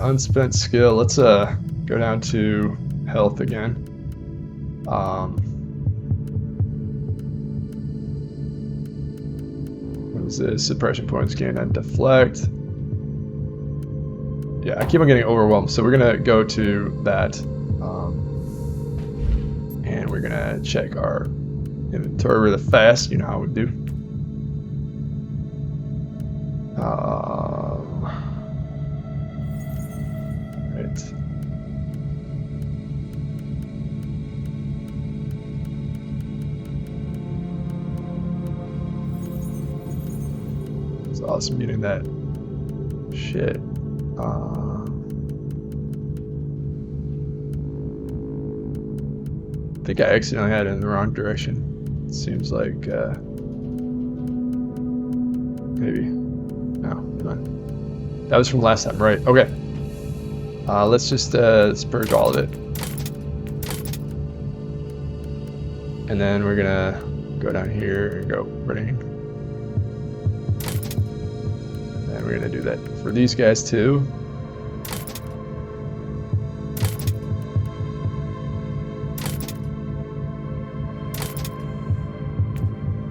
unspent skill. Let's go down to health again. What is this? Suppression points gained on deflect. Yeah, I keep on getting overwhelmed, so we're gonna go to that, and we're gonna check our inventory really fast. You know how we do. Right. It's awesome getting that shit. I think I accidentally had it in the wrong direction. It seems like maybe. No, come on. That was from last time, right? Okay. Let's just let's purge all of it, and then we're gonna go down here and go running. And we're gonna do that for these guys too.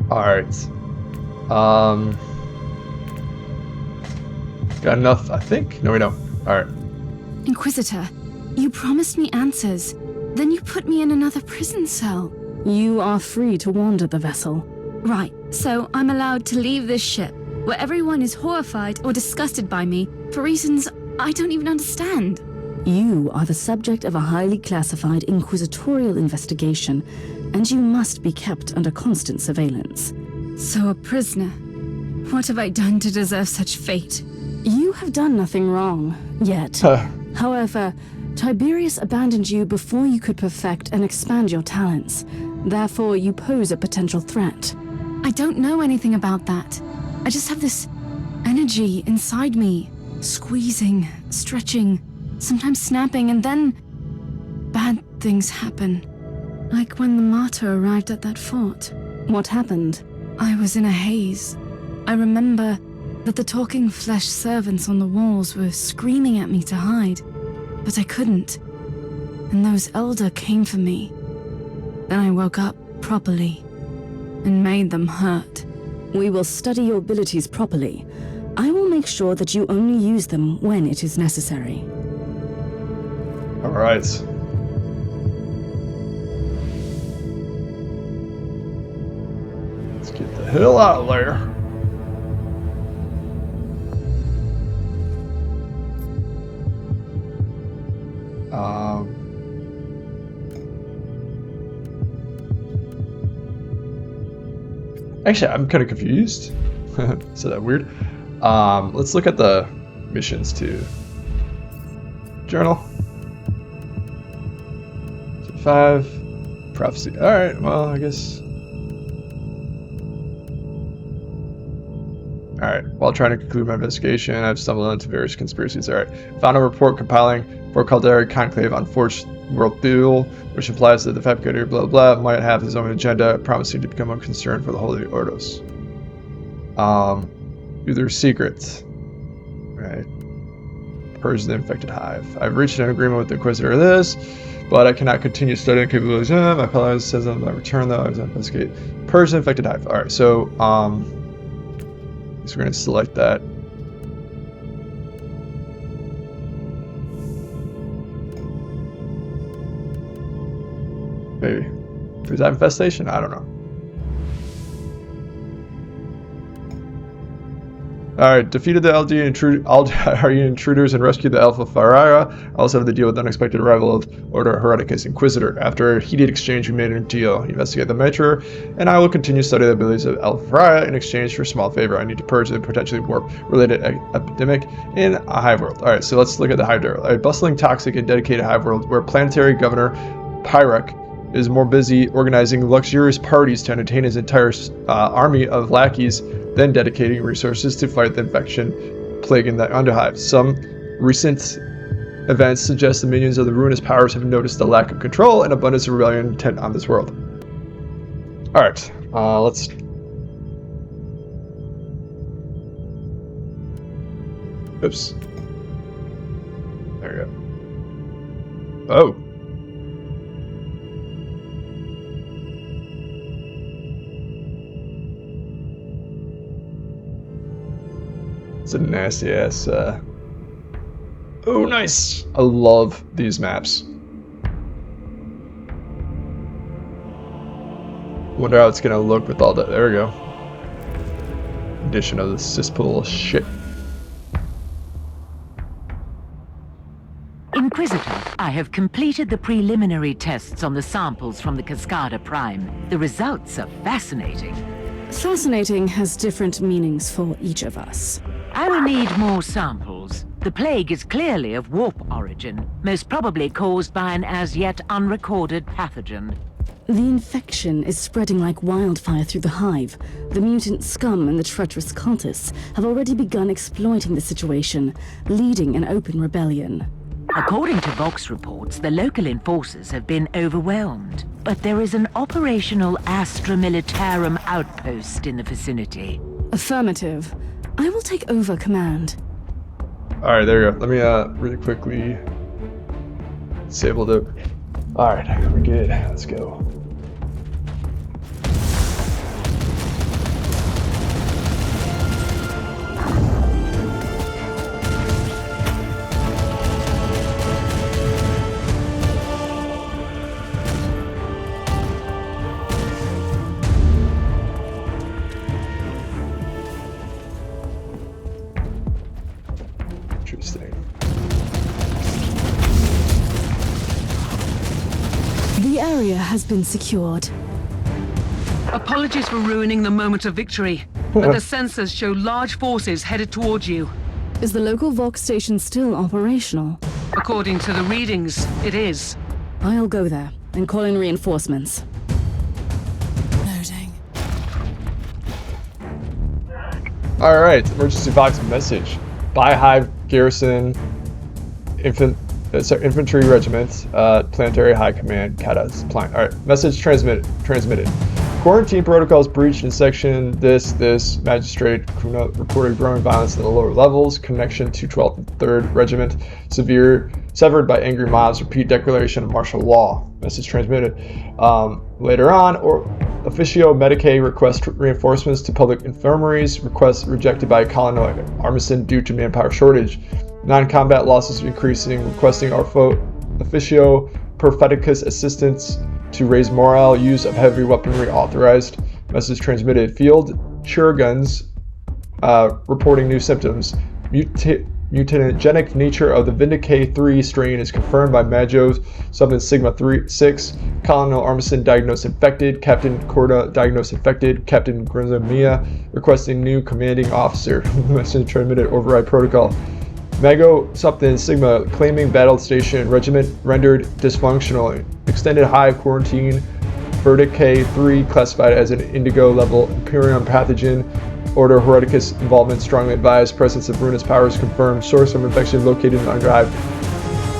Alright. Got enough, I think? No, we don't. Alright. Inquisitor, you promised me answers. Then you put me in another prison cell. You are free to wander the vessel. Right, so I'm allowed to leave this ship, where everyone is horrified or disgusted by me for reasons I don't even understand. You are the subject of a highly classified Inquisitorial investigation, and you must be kept under constant surveillance. So a prisoner. What have I done to deserve such fate? You have done nothing wrong, yet. However, Tiberius abandoned you before you could perfect and expand your talents. Therefore, you pose a potential threat. I don't know anything about that. I just have this energy inside me, squeezing, stretching, sometimes snapping, and then bad things happen. Like when the Martyr arrived at that fort. What happened? I was in a haze. I remember that the talking flesh servants on the walls were screaming at me to hide, but I couldn't. And those Elder came for me. Then I woke up properly and made them hurt. We will study your abilities properly. I will make sure that you only use them when it is necessary. All right. Let's get the hell out of there. Actually, I'm kind of confused. So that weird. Let's look at the missions too. Journal. 5. Prophecy. Alright, well, I guess. Alright, while trying to conclude my investigation, I've stumbled into various conspiracies. Alright, found a report compiling for Caldera Conclave on Forged World Duel, which implies that the fabricator blah blah might have his own agenda, promising to become a concern for the Holy Ordos. Do their secrets. Right. Purge the infected hive. I've reached an agreement with the Inquisitor of this, but I cannot continue studying capabilities. My pilot says on my return though, I was investigate. Purge the infected hive. Alright, so we're gonna select that. Maybe. Is that infestation? I don't know. Alright, defeated the Aldian intruders and rescued the Alpha Pariah. I also have to deal with the unexpected arrival of Order Hereticus Inquisitor. After a heated exchange, we made a deal. Investigate the Martyr, and I will continue to study the abilities of Alpha Pariah in exchange for a small favor. I need to purge the potentially warp-related epidemic in a hive world. Alright, so let's look at the hive world. A bustling, toxic, and dedicated hive world where planetary governor Pyrrhus is more busy organizing luxurious parties to entertain his entire army of lackeys than dedicating resources to fight the infection plaguing the underhive. Some recent events suggest the minions of the ruinous powers have noticed the lack of control and abundance of rebellion intent on this world. Alright, let's... Oops. There we go. Oh. It's a nasty ass. Oh, nice. I love these maps. Wonder how it's gonna look with all that. There we go. Addition of the cesspool shit. Inquisitor, I have completed the preliminary tests on the samples from the Cascada Prime. The results are fascinating. Fascinating has different meanings for each of us. I will need more samples. The plague is clearly of warp origin, most probably caused by an as yet unrecorded pathogen. The infection is spreading like wildfire through the hive. The mutant scum and the treacherous cultists have already begun exploiting the situation, leading an open rebellion. According to Vox reports, the local enforcers have been overwhelmed. But there is an operational Astra Militarum outpost in the vicinity. Affirmative. I will take over command. Alright, there you go. Let me really quickly disable the... Alright, we're good. Let's go. Interesting. The area has been secured. Apologies for ruining the moment of victory, but the sensors show large forces headed towards you. Is the local Vox station still operational? According to the readings, it is. I'll go there and call in reinforcements. Loading. Alright, emergency Vox Message. Hive Garrison Infantry Regiment, Planetary High Command, Kata's Plan. Alright, message transmitted. Quarantine protocols breached in section this magistrate reported growing violence in the lower levels. Connection to 12th and 3rd Regiment severed by angry mobs. Repeat declaration of martial law. Message transmitted. Later on, Officio Medicae request reinforcements to public infirmaries. Request rejected by Colonel Armisen due to manpower shortage. Non-combat losses increasing. Requesting Officio Propheticus assistance to raise morale. Use of heavy weaponry authorized. Message transmitted. Field Chirurgeons reporting new symptoms. Mutagenic nature of the Vindicate 3 strain is confirmed by Magos Sigma 6. Colonel Armisen diagnosed infected. Captain Corda diagnosed infected. Captain Grimzamia requesting new commanding officer. Message transmitted. Override protocol. Mago Sigma claiming battle station regiment rendered dysfunctional. Extended hive quarantine. Verticate 3 classified as an indigo level Imperium pathogen. Order Hereticus involvement strongly advised. Presence of ruinous powers confirmed. Source of infection located in underhive.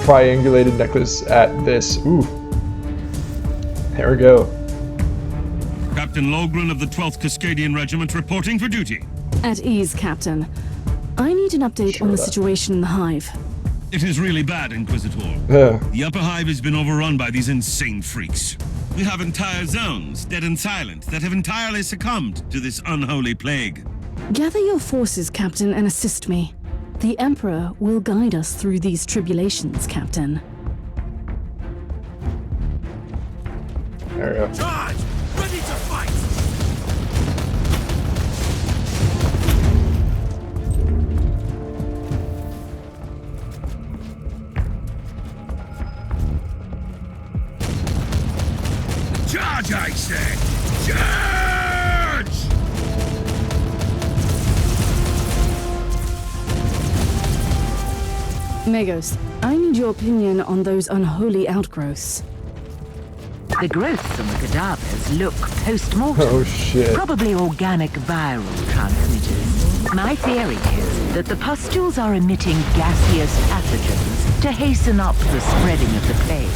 Triangulated necklace at this. Ooh. There we go. Captain Logren of the 12th Cascadian Regiment reporting for duty. At ease, Captain. I need an update on the situation in the hive. It is really bad, Inquisitor. The upper hive has been overrun by these insane freaks. We have entire zones, dead and silent, that have entirely succumbed to this unholy plague. Gather your forces, Captain, and assist me. The Emperor will guide us through these tribulations, Captain. There we go. Charge! Ready to fight! Charge, I said! Charge! Magos, I need your opinion on those unholy outgrowths. The growths on the cadavers look post-mortem. Oh shit. Probably organic viral transmitters. My theory is that the pustules are emitting gaseous pathogens to hasten up the spreading of the plague.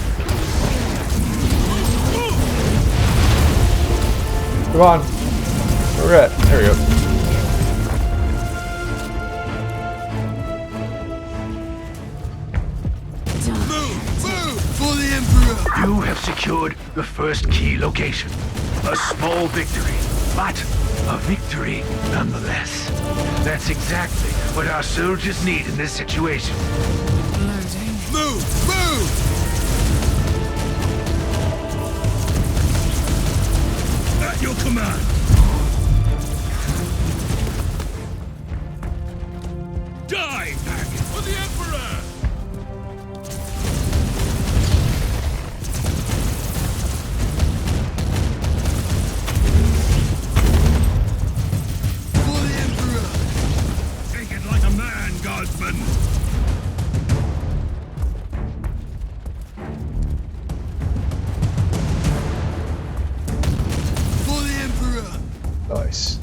Come on. Where we're at. There we go. have secured the first key location. A small victory, but a victory nonetheless. That's exactly what our soldiers need in this situation. Loading. Move! Move! At your command. Die, maggot! For the Emperor! For the Emperor! Take it like a man, guardsman! For the Emperor! Nice.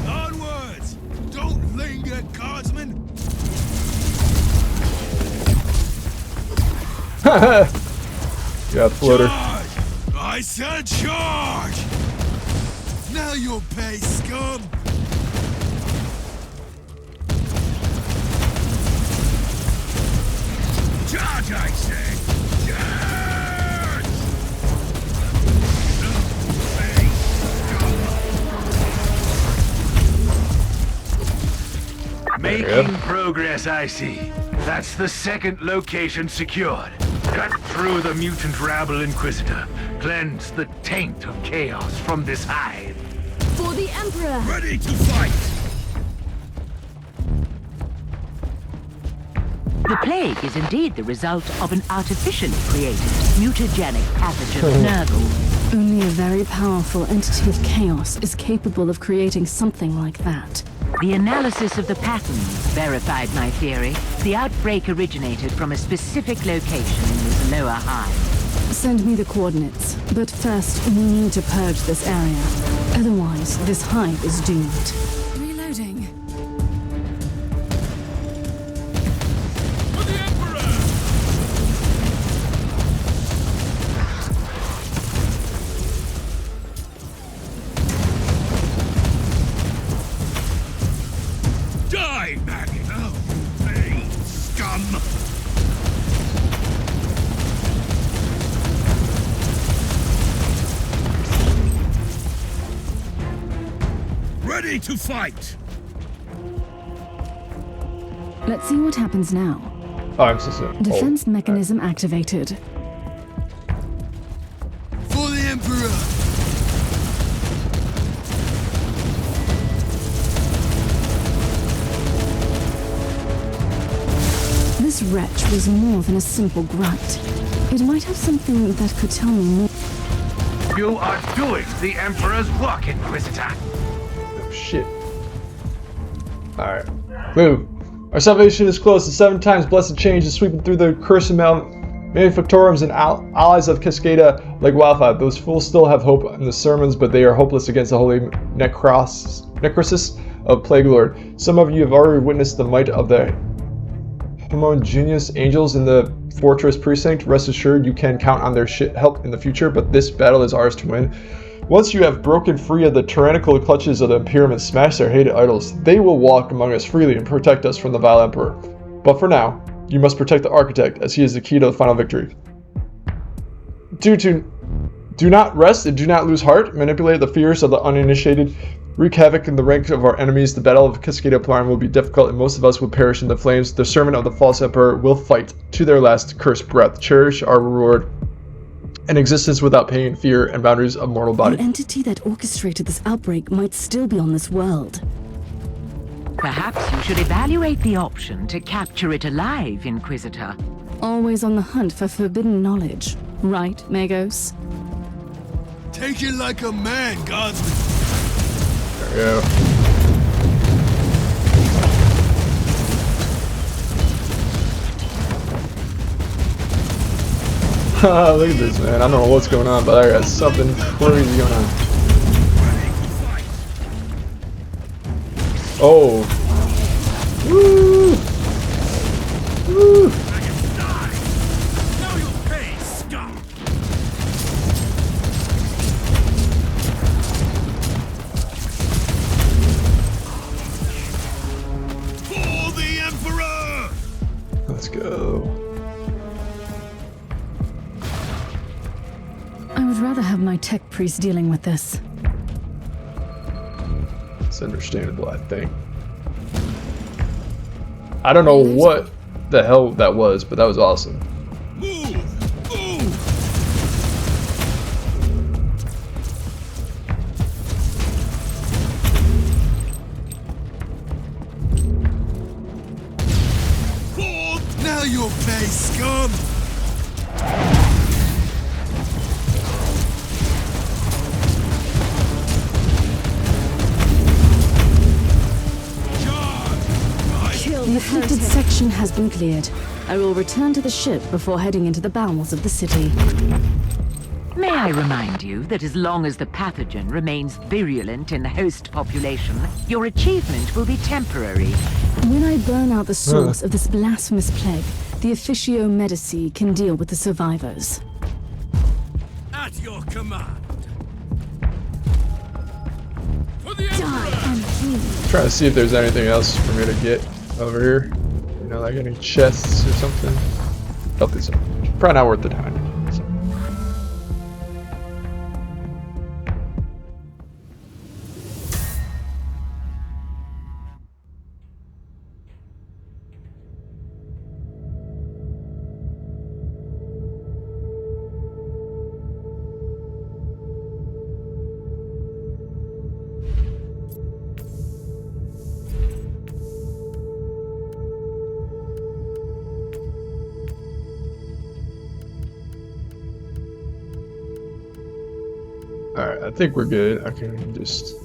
Onwards! Don't linger, guardsmen! Yeah, floater. Charge! I said charge! Now you'll pay, scum! Charge, I say! Charge! Making progress, I see. That's the second location secured. Cut through the mutant rabble Inquisitor. Cleanse the taint of chaos from this hive. For the Emperor! Ready to fight! The plague is indeed the result of an artificially created mutagenic pathogen Nurgle. Only a very powerful entity of chaos is capable of creating something like that. The analysis of the patterns verified my theory. The outbreak originated from a specific location in this lower hive. Send me the coordinates, but first we need to purge this area. Otherwise, this hive is doomed. Reloading. For the Emperor! Die, maggot! Oh, hey, scum! Ready to fight! Let's see what happens now. Oh, I'm so sorry. Defense mechanism activated. For the Emperor! This wretch was more than a simple grunt. It might have something that could tell me more. You are doing the Emperor's work, Inquisitor. Oh, shit. Alright. Move. Our salvation is close. The 7 times blessed change is sweeping through the cursed manufactorums and allies of Cascada like wildfire. Those fools still have hope in the sermons, but they are hopeless against the holy necrosis of Plague Lord. Some of you have already witnessed the might of the homogeneous angels in the fortress precinct. Rest assured you can count on their help in the future, but this battle is ours to win. Once you have broken free of the tyrannical clutches of the Imperium and smashed their hated idols, they will walk among us freely and protect us from the vile Emperor. But for now, you must protect the Architect, as he is the key to the final victory. Do not rest and do not lose heart. Manipulate the fears of the uninitiated. Wreak havoc in the ranks of our enemies. The battle of Cascada Prime will be difficult and most of us will perish in the flames. The servant of the false emperor will fight to their last cursed breath. Cherish our reward. An existence without pain, fear, and boundaries of mortal body. The entity that orchestrated this outbreak might still be on this world. Perhaps you should evaluate the option to capture it alive, Inquisitor. Always on the hunt for forbidden knowledge. Right, Magos? Take it like a man, guardsman! There we go. Look at this, man. I don't know what's going on, but I got something crazy going on. Oh. Woo! Woo! Now you'll pay, scum! For the Emperor! Let's go. tech priest dealing with this. It's understandable, I think. I don't know what the hell that was, but that was awesome. Move! Move! Now you'll pay, scum! The afflicted section has been cleared. I will return to the ship before heading into the bowels of the city. May I remind you that as long as the pathogen remains virulent in the host population, your achievement will be temporary. When I burn out the source of this blasphemous plague, the Officio Medici can deal with the survivors. At your command. Trying to see if there's anything else for me to get over here. You know, like any chests or something. Don't think so. Probably not worth the time. So. Alright, I think we're good. I can just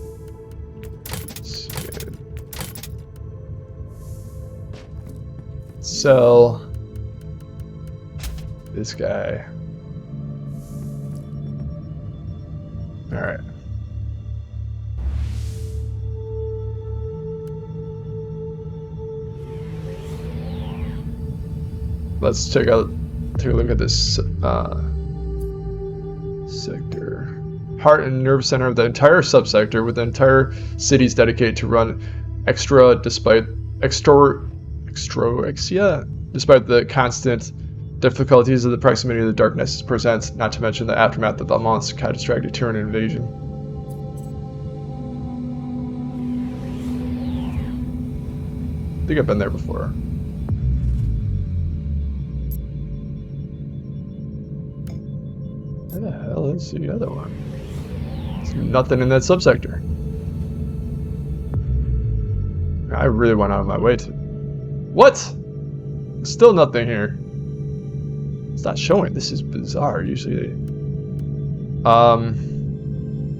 sell this guy. Alright. Let's take a look at this sector. Heart and nerve center of the entire subsector, with the entire cities dedicated to run despite the constant difficulties of the proximity of the darkness presents, not to mention the aftermath of the month's catastrophic Terran invasion. I think I've been there before. Where the hell is the other one? There's nothing in that subsector. I really went out of my way to... What? Still nothing here. It's not showing. This is bizarre. Usually they...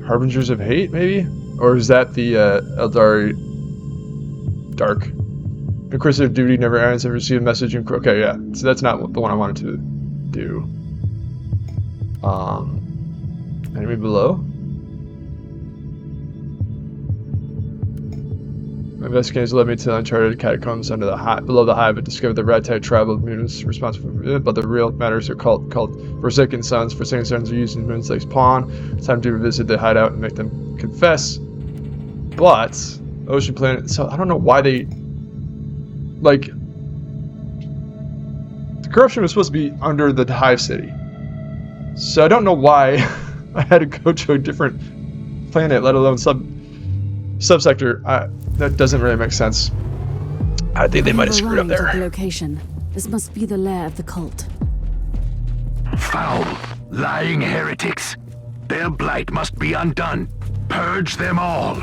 Harbingers of Hate, maybe? Or is that the Eldari Dark? Inquisitive duty never ends. I've received a message in... Okay, yeah. So that's not the one I wanted to do. Enemy below? My investigations led me to the uncharted catacombs under the below the hive and discovered the red-tide tribe of mutants responsible for it, but the real matters are called Forsaken Sons. Forsaken Sons are used in mutants like pawn. It's time to revisit the hideout and make them confess. But Ocean Planet, so I don't know why they like the corruption was supposed to be under the hive city. So I don't know why I had to go to a different planet, let alone subsector. That doesn't really make sense. I think they might have screwed up there. The location. This must be the lair of the cult. Foul, lying heretics. Their blight must be undone. Purge them all.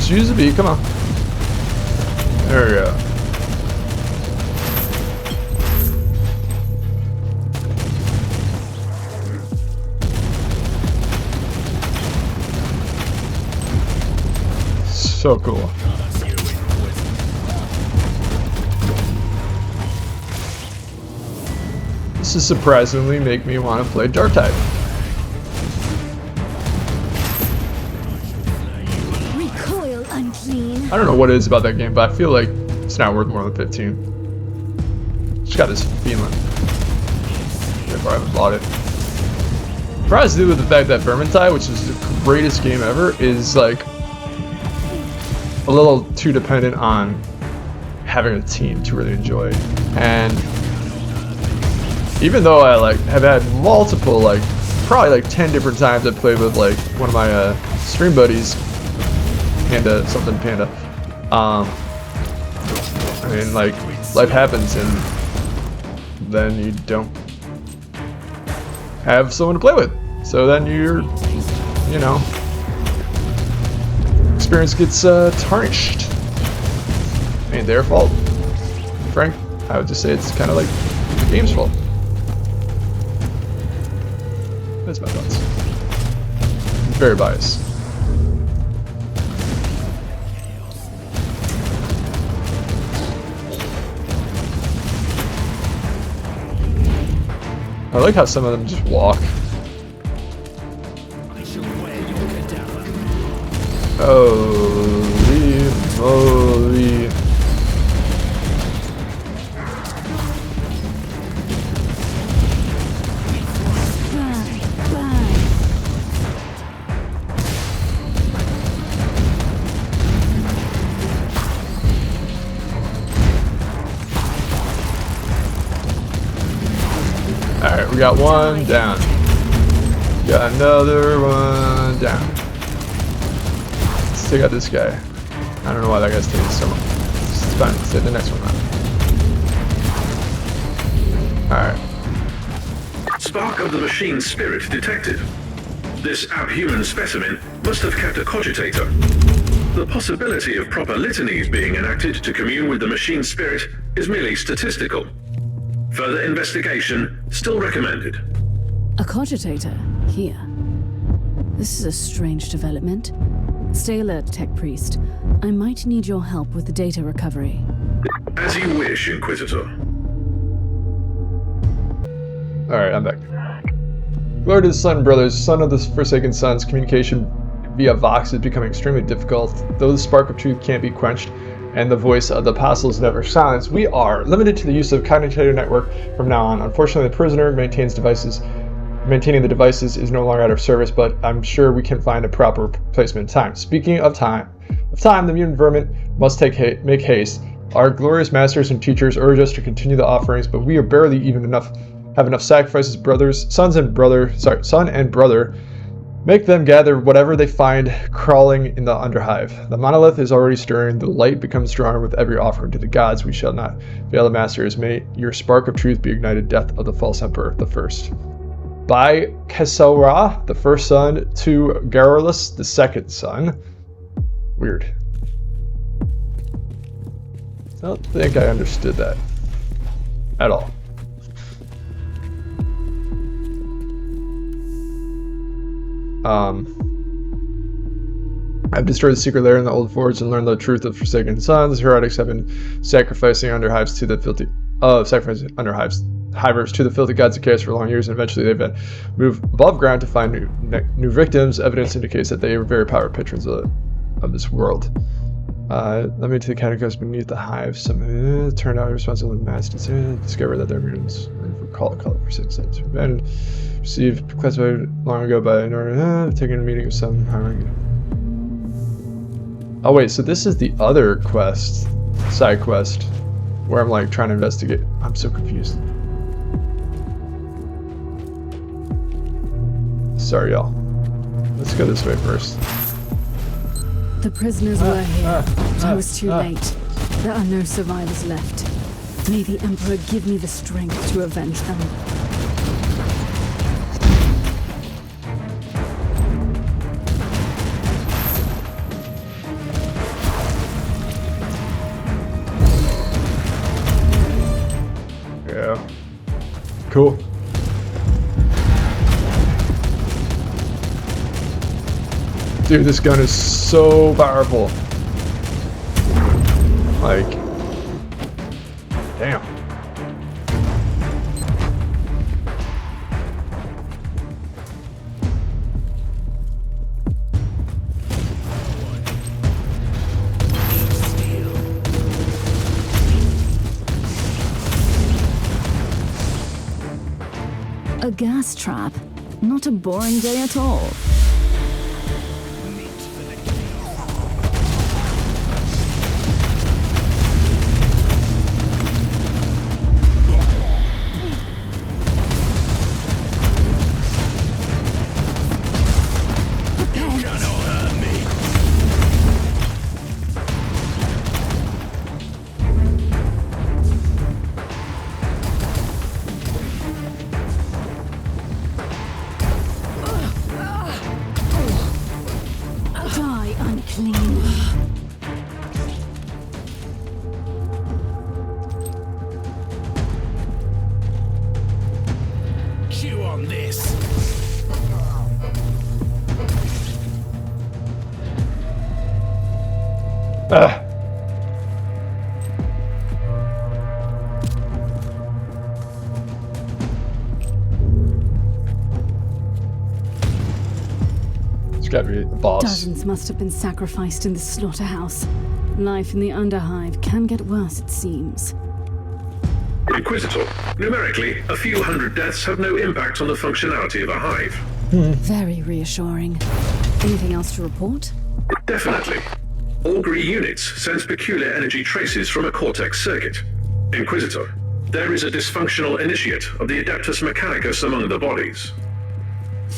Use the B, come on. There we go. So cool. This is surprisingly make me want to play Dark Tide. Recoil, unclean. I don't know what it is about that game, but I feel like it's not worth more than 15. Just got this feeling. Therefore, I haven't bought it. Probably to do with the fact that Vermintide, which is the greatest game ever, is like a little too dependent on having a team to really enjoy. And even though I like have had multiple, like probably like 10 different times I played with like one of my stream buddies, Panda, something Panda. I mean, like life happens, and then you don't have someone to play with. So then you're, you know, experience gets tarnished. Ain't their fault. Frank, I would just say it's kind of like the game's fault. That's my thoughts. I'm very biased. I like how some of them just walk. Holy moly. Alright, we got one down. Got another one down. Let's take out this guy. I don't know why that guy's taking so much. It's fine, let's take the next one out. Alright. Spark of the machine spirit detected. This abhuman specimen must have kept a cogitator. The possibility of proper litanies being enacted to commune with the machine spirit is merely statistical. Further investigation still recommended. A cogitator here. This is a strange development. Stay alert, Tech Priest. I might need your help with the data recovery. As you wish, Inquisitor. Alright, I'm back. Glory to the Sun, brothers. Son of the Forsaken Sons, communication via Vox is becoming extremely difficult. Though the spark of truth can't be quenched, and the voice of the apostle is never silenced, we are limited to the use of Cogitator network from now on. Unfortunately, the prisoner maintaining the devices is no longer at our service, but I'm sure we can find a proper placement in time. Speaking of time, the mutant vermin must make haste. Our glorious masters and teachers urge us to continue the offerings, but we are barely even have enough sacrifices. Son and brother. Make them gather whatever they find crawling in the underhive. The monolith is already stirring. The light becomes stronger with every offering to the gods. We shall not fail the masters. May your spark of truth be ignited. Death of the false emperor, the first. By Kesselra, the first son, to Garrulus, the second son. Weird. I don't think I understood that at all. I've destroyed the secret lair in the old forge and learned the truth of Forsaken Sons. Heretics have been sacrificing underhives to the filthy hivers to the filthy gods of chaos for long years, and eventually they've been moved above ground to find new victims. Evidence indicates that they are very powerful patrons of this world. Let me to the catacombs beneath the hive. Some turned out responsible in mass discovered that their mutants call it for 6 cents. And received classified long ago by an order taking a meeting of some hiring. Oh wait, so this is the other quest, side quest, where I'm like trying to investigate. I'm so confused. Sorry, y'all. Let's go this way first. The prisoners were here, but I was too late. There are no survivors left. May the Emperor give me the strength to avenge them. Yeah. Cool. Dude, this gun is so powerful. Like, damn. A gas trap. Not a boring day at all. It's gotta be the boss. Dozens must have been sacrificed in the slaughterhouse. Life in the Underhive can get worse, it seems. Inquisitor, numerically, a few hundred deaths have no impact on the functionality of a hive. Very reassuring. Anything else to report? Definitely. Augury units sense peculiar energy traces from a cortex circuit. Inquisitor, there is a dysfunctional initiate of the Adeptus Mechanicus among the bodies.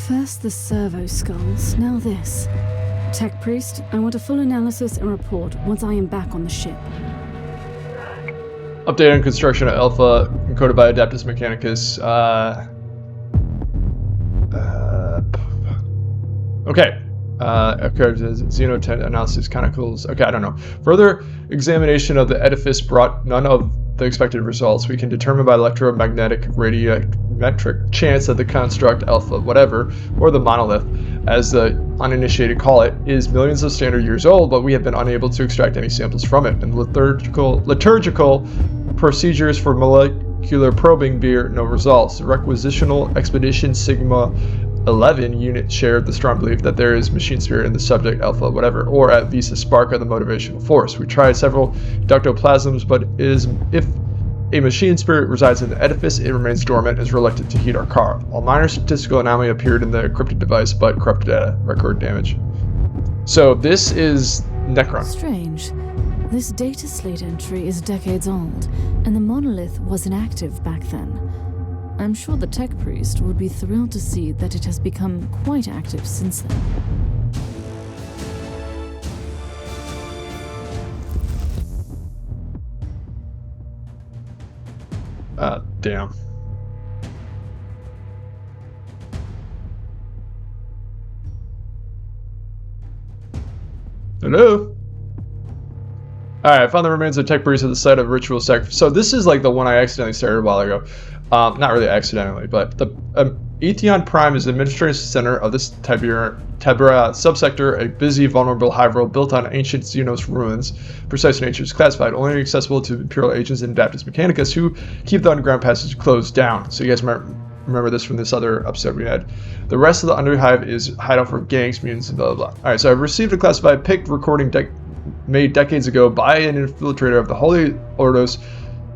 First the servo skulls, now this. Tech Priest, I want a full analysis and report once I am back on the ship. Update on construction at Alpha, encoded by Adeptus Mechanicus. Okay. Xeno analysis conicals. Okay, I don't know. Further examination of the edifice brought none of the expected results. We can determine by electromagnetic radiometric chance that the construct Alpha whatever, or the monolith, as the uninitiated call it, is millions of standard years old, but we have been unable to extract any samples from it, and liturgical procedures for molecular probing bear no results. The requisitional expedition Sigma 11 unit shared the strong belief that there is machine spirit in the subject Alpha whatever, or at least a spark of the motivational force. We tried several ductoplasms, but if a machine spirit resides in the edifice, it remains dormant and is reluctant to heat our car. A minor statistical anomaly appeared in the encrypted device, but corrupted data record damage. So this is Necron. Strange. This data slate entry is decades old, and the monolith was inactive back then. I'm sure the Tech Priest would be thrilled to see that it has become quite active since then. Damn. Hello? Alright, I found the remains of Tech Priest at the site of ritual sacrifice. So this is like the one I accidentally started a while ago. Not really accidentally, but the Atheon Prime is the administrative center of this Tibera subsector, a busy, vulnerable hive world built on ancient Xenos ruins. Precise nature is classified, only accessible to Imperial agents and Adeptus Mechanicus, who keep the underground passage closed down. So you guys might remember this from this other episode we had. The rest of the Underhive is hideout for gangs, mutants, and blah, blah, blah. Alright, so I've received a classified PIC recording made decades ago by an infiltrator of the Holy Ordos,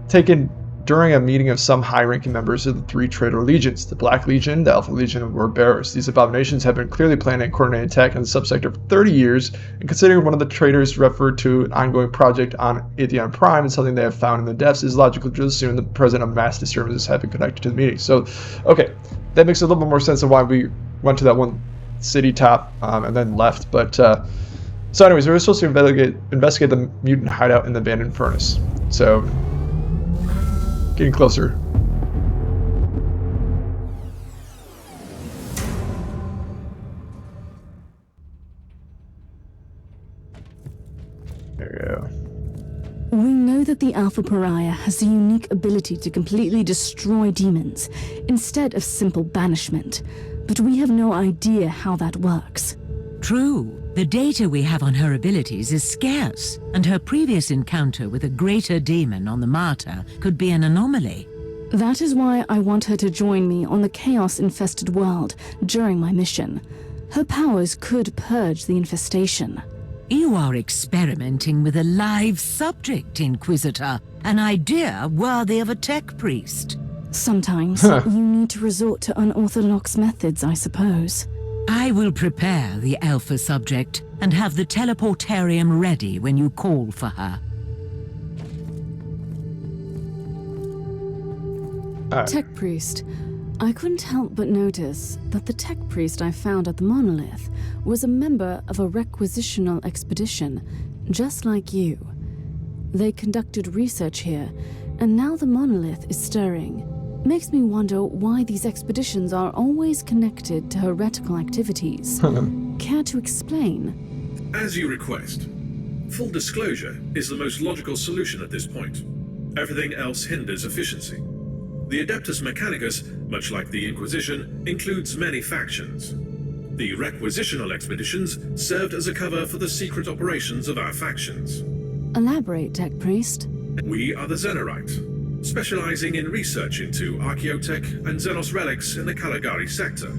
taken during a meeting of some high-ranking members of the three traitor legions, the Black Legion, the Alpha Legion, and Word Bearers. These abominations have been clearly planning a coordinated attack in the subsector for 30 years, and considering one of the traitors referred to an ongoing project on Atheon Prime and something they have found in the depths, it is logical to assume the presence of mass disturbances have been connected to the meeting. So, okay, that makes a little bit more sense of why we went to that one city top and then left, but so anyways, we were supposed to investigate the mutant hideout in the abandoned furnace. So, getting closer. There we go. We know that the Alpha Pariah has the unique ability to completely destroy demons, instead of simple banishment, but we have no idea how that works. True. The data we have on her abilities is scarce, and her previous encounter with a greater demon on the Martyr could be an anomaly. That is why I want her to join me on the chaos-infested world during my mission. Her powers could purge the infestation. You are experimenting with a live subject, Inquisitor. An idea worthy of a Tech Priest. Sometimes you need to resort to unorthodox methods, I suppose. I will prepare the Alpha subject and have the teleportarium ready when you call for her. Tech Priest, I couldn't help but notice that the Tech Priest I found at the Monolith was a member of a requisitional expedition, just like you. They conducted research here, and now the Monolith is stirring. Makes me wonder why these expeditions are always connected to heretical activities. Care to explain? As you request. Full disclosure is the most logical solution at this point. Everything else hinders efficiency. The Adeptus Mechanicus, much like the Inquisition, includes many factions. The requisitional expeditions served as a cover for the secret operations of our factions. Elaborate, Tech Priest. We are the Xenorite, specializing in research into archaeotech and Xenos relics in the Caligari sector.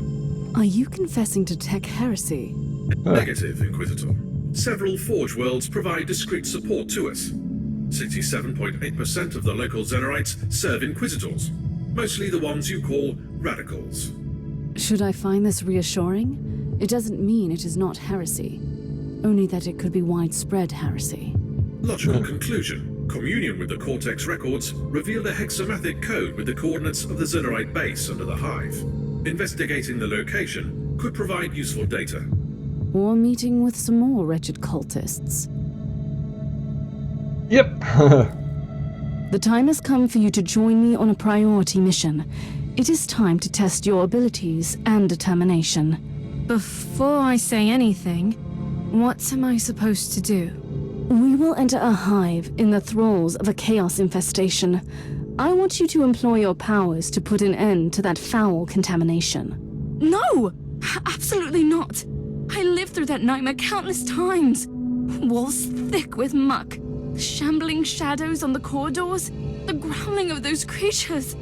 Are you confessing to tech heresy? Negative, Inquisitor. Several Forge worlds provide discreet support to us. 67.8% of the local Xenorites serve Inquisitors, mostly the ones you call radicals. Should I find this reassuring? It doesn't mean it is not heresy, only that it could be widespread heresy. Logical conclusion. Communion with the Cortex records revealed a hexamathic code with the coordinates of the Xenorite base under the Hive. Investigating the location could provide useful data. Or meeting with some more wretched cultists. Yep. The time has come for you to join me on a priority mission. It is time to test your abilities and determination. Before I say anything, what am I supposed to do? We will enter a hive in the thralls of a chaos infestation. I want you to employ your powers to put an end to that foul contamination. No! Absolutely not! I lived through that nightmare countless times. Walls thick with muck, shambling shadows on the corridors, the growling of those creatures.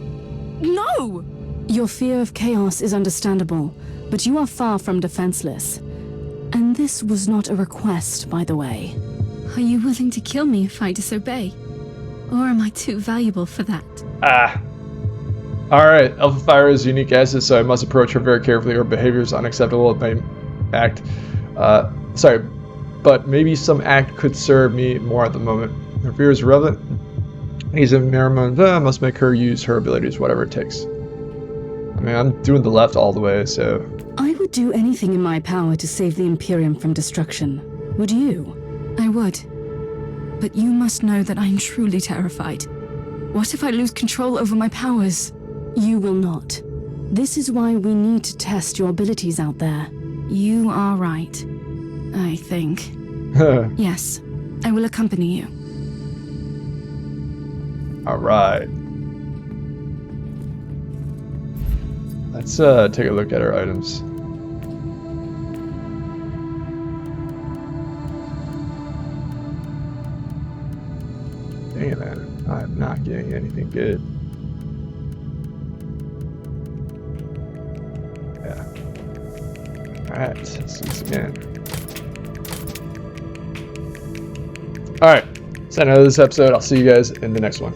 No! Your fear of chaos is understandable, but you are far from defenseless. And this was not a request, by the way. Are you willing to kill me if I disobey? Or am I too valuable for that? Alright, Alpha Pariah is a unique asset, so I must approach her very carefully. Her behavior is unacceptable. It may act. But maybe some act could serve me more at the moment. Her fear is relevant. He's a merriment. I must make her use her abilities, whatever it takes. I mean, I'm doing the left all the way, so... I would do anything in my power to save the Imperium from destruction. Would you? I would. But you must know that I'm truly terrified. What if I lose control over my powers? You will not. This is why we need to test your abilities out there. You are right, I think. Yes, I will accompany you. Alright. Let's take a look at our items. Dang it, man. I'm not getting anything good. Yeah. Alright, let's do this again. Alright, that's the end of this episode. I'll see you guys in the next one.